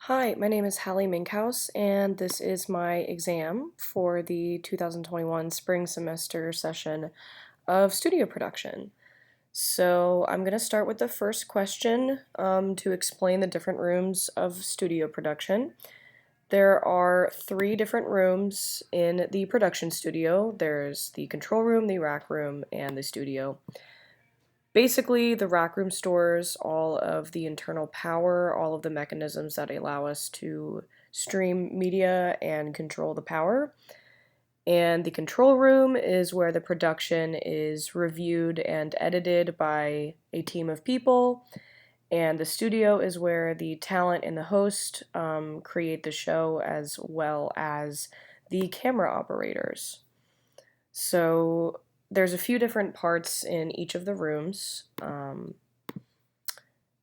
Hi, my name is Hallie Minkhouse, and this is my exam for the 2021 spring semester session of studio production. So I'm going to start with the first question to explain the different rooms of studio production. There are three different rooms in the production studio. There's the control room, the rack room, and the studio. Basically, the rack room stores all of the internal power, all of the mechanisms that allow us to stream media and control the power. And the control room is where the production is reviewed and edited by a team of people. And the studio is where the talent and the host create the show, as well as the camera operators. So there's a few different parts in each of the rooms.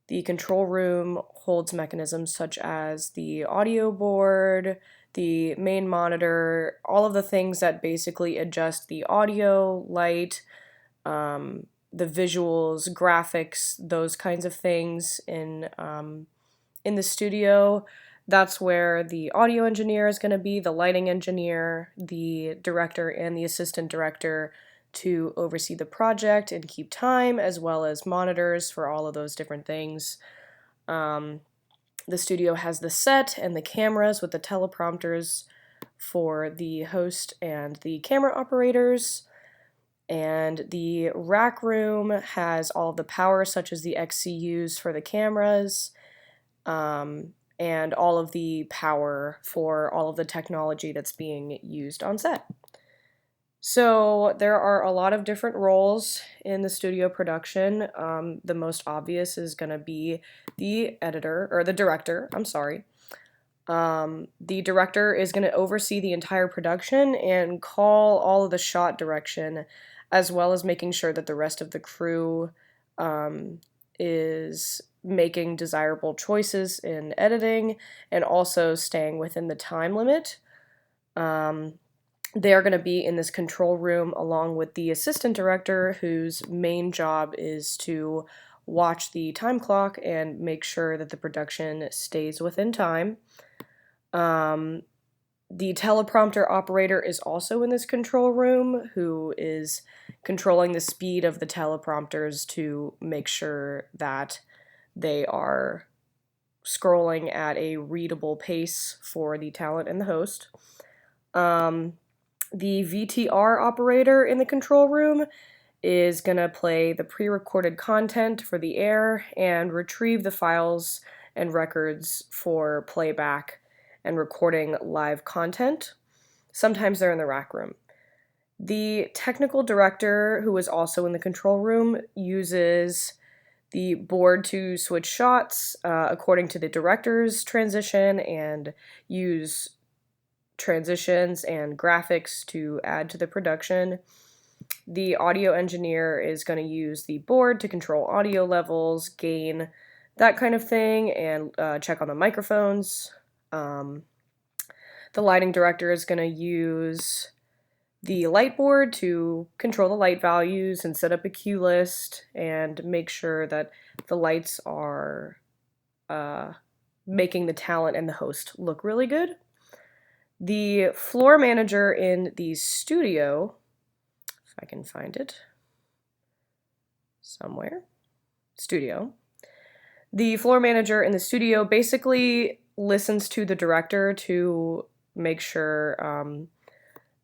The control room holds mechanisms such as the audio board, the main monitor, all of the things that basically adjust the audio, light, the visuals, graphics, those kinds of things in the studio. That's where the audio engineer is going to be, the lighting engineer, the director, and the assistant director to oversee the project and keep time, as well as monitors for all of those different things. Um, the studio has the set and the cameras with the teleprompters for the host and the camera operators. And the rack room has all of the power, such as the XCUs for the cameras, and all of the power for all of the technology that's being used on set. So there are a lot of different roles in the studio production. The most obvious is going to be the editor, or the director, I'm sorry. The director is going to oversee the entire production and call all of the shot direction, as well as making sure that the rest of the crew is making desirable choices in editing and also staying within the time limit. They are going to be in this control room along with the assistant director, whose main job is to watch the time clock and make sure that the production stays within time. The teleprompter operator is also in this control room, who is controlling the speed of the teleprompters to make sure that they are scrolling at a readable pace for the talent and the host. The VTR operator in the control room is going to play the pre-recorded content for the air and retrieve the files and records for playback and recording live content. Sometimes they're in the rack room. The technical director, who is also in the control room, uses the board to switch shots according to the director's transition and use transitions and graphics to add to the production. The audio engineer is going to use the board to control audio levels, gain, that kind of thing, and check on the microphones. The lighting director is going to use the light board to control the light values and set up a cue list and make sure that the lights are making the talent and the host look really good. The floor manager in the studio, if I can find it somewhere, studio. The floor manager in the studio basically listens to the director to make sure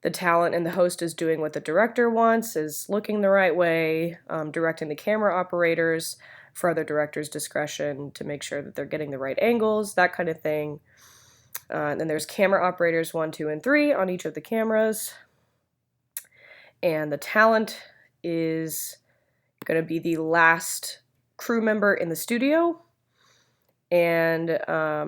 the talent and the host is doing what the director wants, is looking the right way, directing the camera operators for other directors' discretion to make sure that they're getting the right angles, that kind of thing. And then there's camera operators 1, 2, and 3 on each of the cameras. And the talent is going to be the last crew member in the studio. And I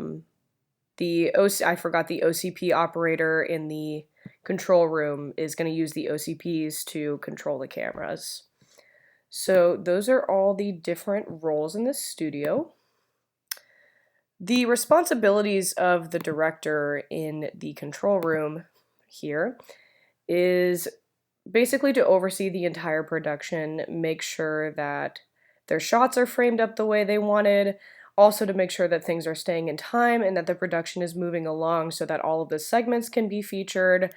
forgot the OCP operator in the control room is going to use the OCPs to control the cameras. So those are all the different roles in the studio. The responsibilities of the director in the control room here is basically to oversee the entire production, make sure that their shots are framed up the way they wanted, Also to make sure that things are staying in time and that the production is moving along so that all of the segments can be featured,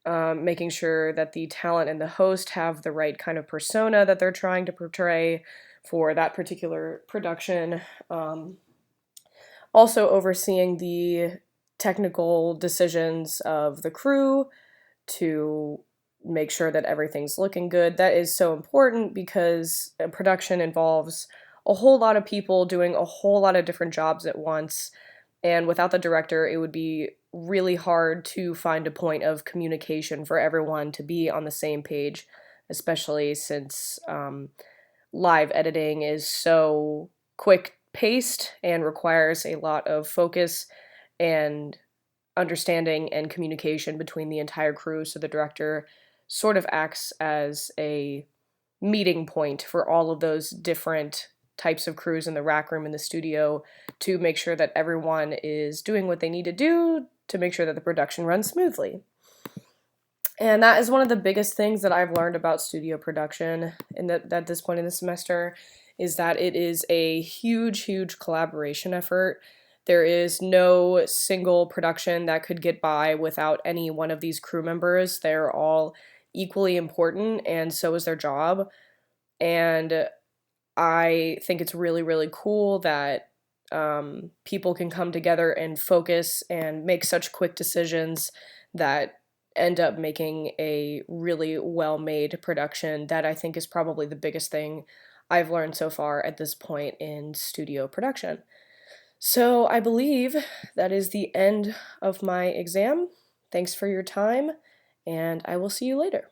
making sure that the talent and the host have the right kind of persona that they're trying to portray for that particular production. Also overseeing the technical decisions of the crew to make sure that everything's looking good. That is so important because a production involves a whole lot of people doing a whole lot of different jobs at once. And without the director, it would be really hard to find a point of communication for everyone to be on the same page, especially since live editing is so quick paced and requires a lot of focus and understanding and communication between the entire crew. So the director sort of acts as a meeting point for all of those different types of crews in the rack room in the studio to make sure that everyone is doing what they need to do to make sure that the production runs smoothly. And that is one of the biggest things that I've learned about studio production at this point in the semester, is that it is a huge, huge collaboration effort. There is no single production that could get by without any one of these crew members. They're all equally important, and so is their job. And I think it's really, really cool that people can come together and focus and make such quick decisions that end up making a really well-made production. That I think is probably the biggest thing I've learned so far at this point in studio production. So I believe that is the end of my exam. Thanks for your time, and I will see you later.